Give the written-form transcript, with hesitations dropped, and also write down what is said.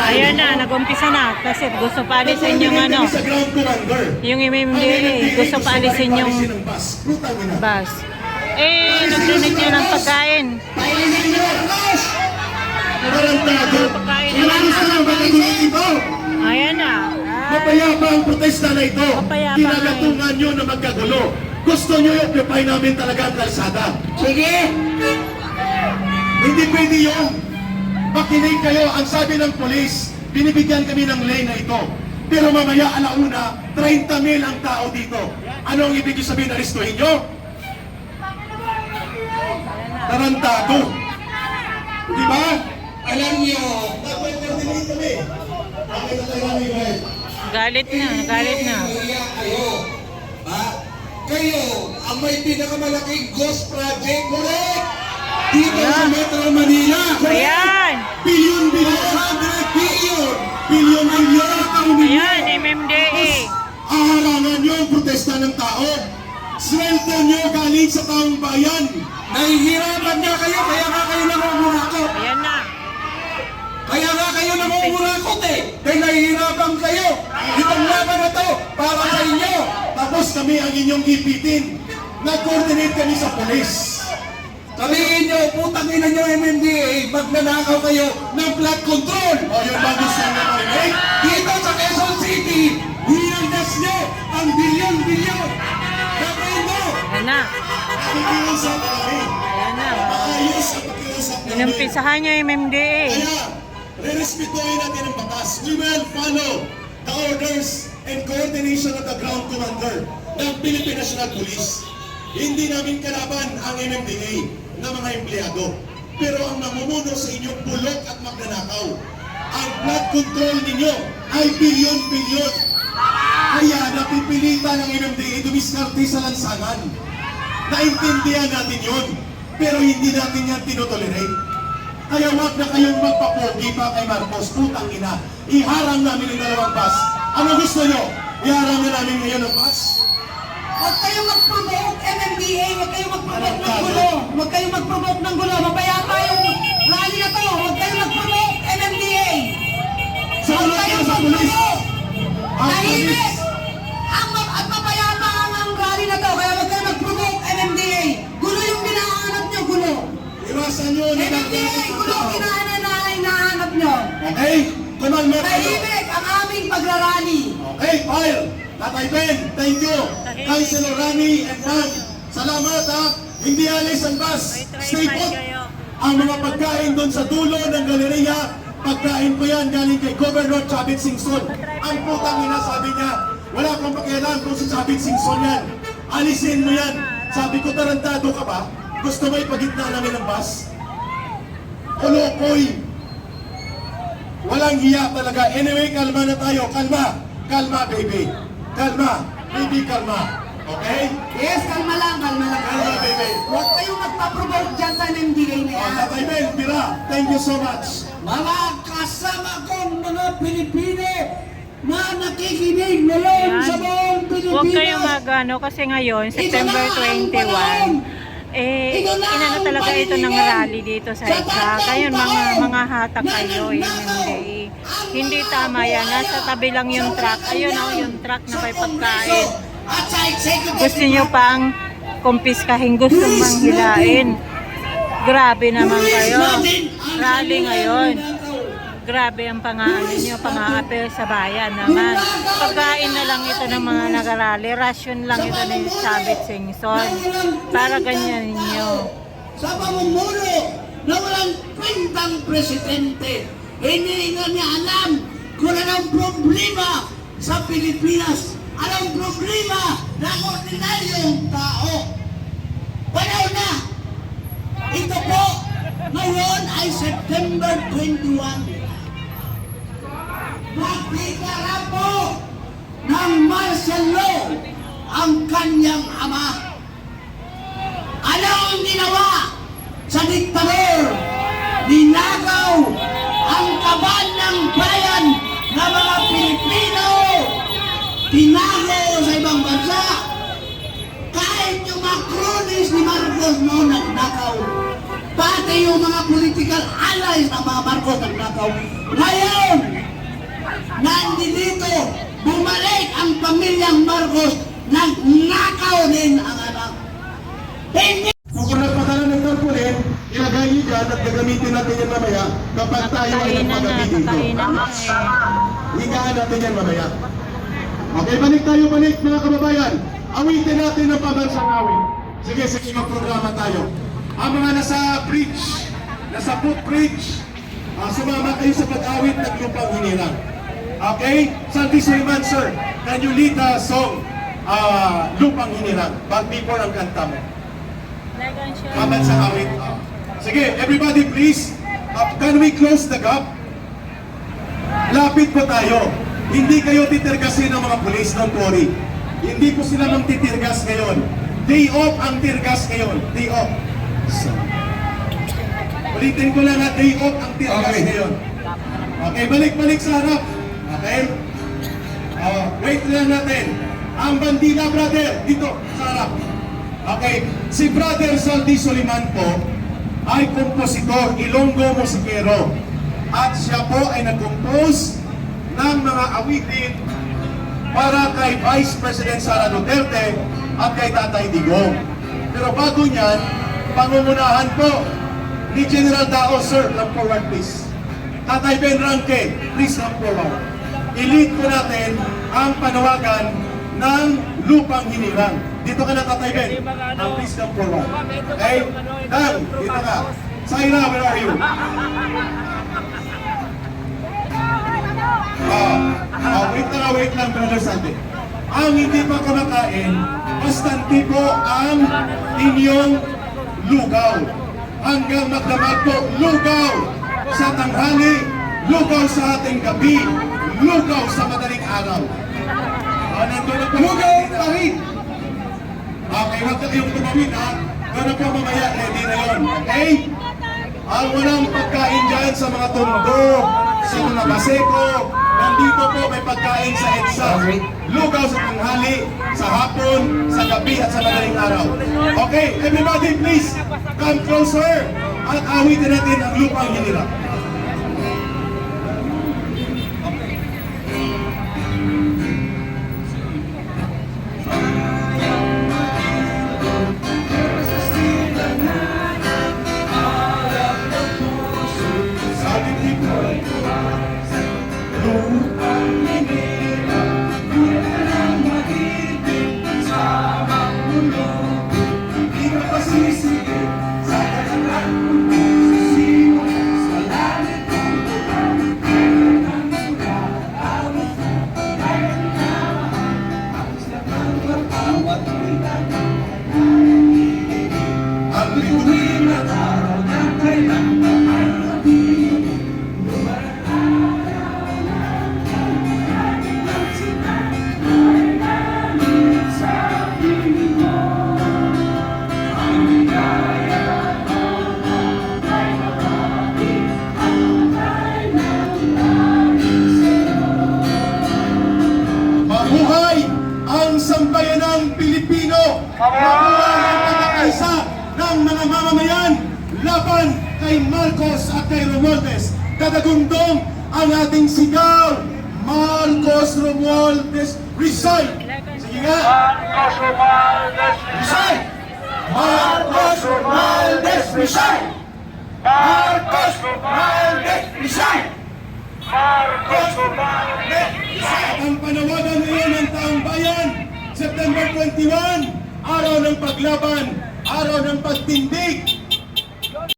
ayan na, nag-umpisa na. Kasi gusto pa alisin yung ano, yung MMDA, gusto pa alisin yung bus. Eh, nag-donate niya ng pagkain. Ayan na. Mapayapa ang protesta na ito. Kinagatungan nyo na magkagulo. Gusto nyo i-occupy namin talaga ang kalsada. Sige! Hindi pwede yun. Makinig kayo. Ang sabi ng polis, binibigyan kami ng lane na ito. Pero mamaya alauna, 30,000 ang tao dito. Ano ang ibig sabihin na aristuhin nyo? Tarantado. Di ba? Alam nyo, dapat coordinate kami. Galit na, galit na. Kayo, ang may pinakamalaking ghost project, correct? Dito sa Metro Manila, correct? Ayan. Billion, 100 billion. Billion ang Ayan, MMDA. Aharangan nyo ang protesta ng tao. Sweldo nyo galing sa taong bayan. Nahihirapan nga kayo, kaya nga kayo nangungurakot. Ayan na. Kaya nga kayo nangungurakot eh. Dahil nahihirapan kayo. Itong laban na to, para sa inyo. Tapos kami ang inyong ipitin. Nag-coordinate kami sa polis. Sabihin nyo, putang ina nyo MMDA, magnanakaw kayo ng flood control. O yun ba gusto nyo marinig? Dito sa Quezon City, hinagdas nyo ang bilyon-bilyon. Gagawin mo. Ayan na. Pakikiusap kami. Ayan na. Maayos ang pakiusap namin. Inumpisahan niya yung MMDA. Kaya, re-respetuhin natin ang batas. We will follow the orders and coordination of the ground commander ng Philippine National Police. Hindi namin kalaban ang MMDA na mga empleyado. Pero ang namumuno sa inyong bulok at magnanakaw, ang blood control ninyo ay bilyon-bilyon. Kaya napipilitan ng MMDA dumiskarte sa lansangan. Naintindihan natin yun, pero hindi natin yan tinotolerate. Kaya wag na kayong magpapogi pa kay Marcos, putang ina. Iharang namin ang dalawang bus. Ano gusto nyo? Iharang na namin ngayon ang bus? Huwag kayong mag-provoke, MMDA. Huwag kayong mag-provoke ng gulo. Huwag kayong mag-provoke ng gulo. Mapayapa yung rally na to. Huwag kayong mag-provoke, MMDA. Huwag kayong mag-provoke. Tahimik. At mapayapa ang rally na to. Kaya huwag kayong mag-provoke, MMDA. Gulo yung hinahanap nyo, gulo. Iwasan nyo na MMDA, gulo hinahanap nyo. Okay? Kumalma kayo. Tahimik ang aming pagrarally. Okay, file. Tatay Ben, thank you. Councilor Rani and Ma'am, salamat ha. Hindi alis ang bus. Stay put. Ang mga pagkain doon sa dulo ng galeriya, pagkain ko yan galing kay Governor Chavit Singson. Ang putang ina sabi niya, wala akong pakialam kung si Chavit Singson yan. Alisin mo yan. Sabi ko, tarantado ka ba? Gusto mo ipagitna namin ng bus? Olokoy. Walang hiya talaga. Anyway, kalma na tayo. Kalma. Kalma, baby. Kalma. Baby, kalma. Okay? Yes, kalma lang, kalma lang. Kalma, baby. Huwag kayong magpaprovoke dyan sa MMDA na yan. Tatay Ben, Pira, thank you so much. Mga kasama kong mga Pilipino na nakikinig ngayon sa buong Pilipinas. Huwag kayong mag-ano kasi ngayon, September 21, inano talaga ito ng rally dito sa EDSA. Kayo mga hatak kayo, MMDA. Hindi tama yan. Nasa tabi lang yung truck. Ayun o, yung truck na may pagkain. Gusto nyo pang kumpiskahin, gusto manghilain. Grabe naman kayo. Rally ngayon. Grabe ang pangaano nyo, pang-aapel sa bayan naman. Pagkain na lang ito ng mga nagarali. Rasyon lang ito ni Chavit Singson. Para ganyan ninyo. Sa pamumuno na walang kwentang presidente, hindi nga niya alam kung anong problema sa Pilipinas. Anong problema ng ordinaryong tao. Wala na. Ito po, ngayon ay September 21. Nagdeklara po ng martial law ang kanyang ama. Ano ang ginawa sa diktador? Ninagaw ang kaban ng bayan ng mga Pilipino. Tinago sa ibang bansa. Kahit yung mga cronies ni Marcos noon nagnakaw. pati yung mga political allies ng mga Marcos ng nakaw. Ngayon, nandito, bumalik ang pamilyang Marcos, nagnakaw din ang anak. Hindi! So kung nagpadala ng tarpaulin, ilagay niyo dyan at gagamitin natin yan mamaya kapag tayo ay nagpagabi dito. Kakainan na Higaan natin yan mamaya. Okay, balik mga kababayan. Awitin natin ang pambansang awit. Sige, magprograma tayo. Ang mga nasa bridge, nasa footbridge, sumama kayo sa pag-awit ng lupang hinirang. Okay? Sandy Suleiman, sir, can you lead the song Lupang Hinirang before ang kanta mo? Pambansang awit. Sige, everybody please, can we close the gap? Lapit po tayo. Hindi kayo titirgasin ng mga pulis, don't worry. Hindi po sila mang titirgas ngayon. Day off ang tirgas ngayon. Day off. Ulitin ko lang na day off ang tirgas ngayon. Okay, balik sa harap. Okay? Wait lang natin. Ang bandila, brother, dito sa harap. Okay, si Brother Saldi Soliman po ay kompositor, Ilonggo musikero. At siya po ay nag-compose ng mga awitin para kay Vice President Sara Duterte at kay Tatay Digong. Pero bago niyan, pangungunahan po ni General Dao, sir, come forward please. Tatay Ben Ranque, please come forward. I-lead po natin ang panawagan ng Lupang Hinirang. Dito ka na, Tatay Ben. Please come forward. Okay? Dan, dito ka. Saira, where are you? Wait lang, Brother Sandy. Ang hindi pa kumakain, bastante po ang inyong lugaw. Hanggang magdamag po, lugaw sa tanghali, lugaw sa ating gabi, lugaw sa madaling araw. Lugaw pa rin! Okay, huwag na kayong tumawin ha. Gano'n po mamaya, ready na yun. Okay? Ang walang pagkain dyan sa mga tundo, sa mga baseko, nandito po may pagkain sa EDSA. Lugaw sa tanghali, sa hapon, sa gabi at sa madaling araw. Okay, everybody please, come closer at awitin natin ang Lupang Hinirang. Mabuhay ang sambayanang Pilipino! Mabuhay ang pagkakaisa ng mga mamamayan laban kay Marcos at kay Romualdez. Kadagundong ang ating sigaw, Marcos Romualdez, resign! Sige nga! Marcos Romualdez Resign! Marcos Romualdez, resign! Marcos Romualdez, resign! Marcos Romualdez At ang panawagan ngayon ng taong bayan, September 21, araw ng paglaban, araw ng pagtindig,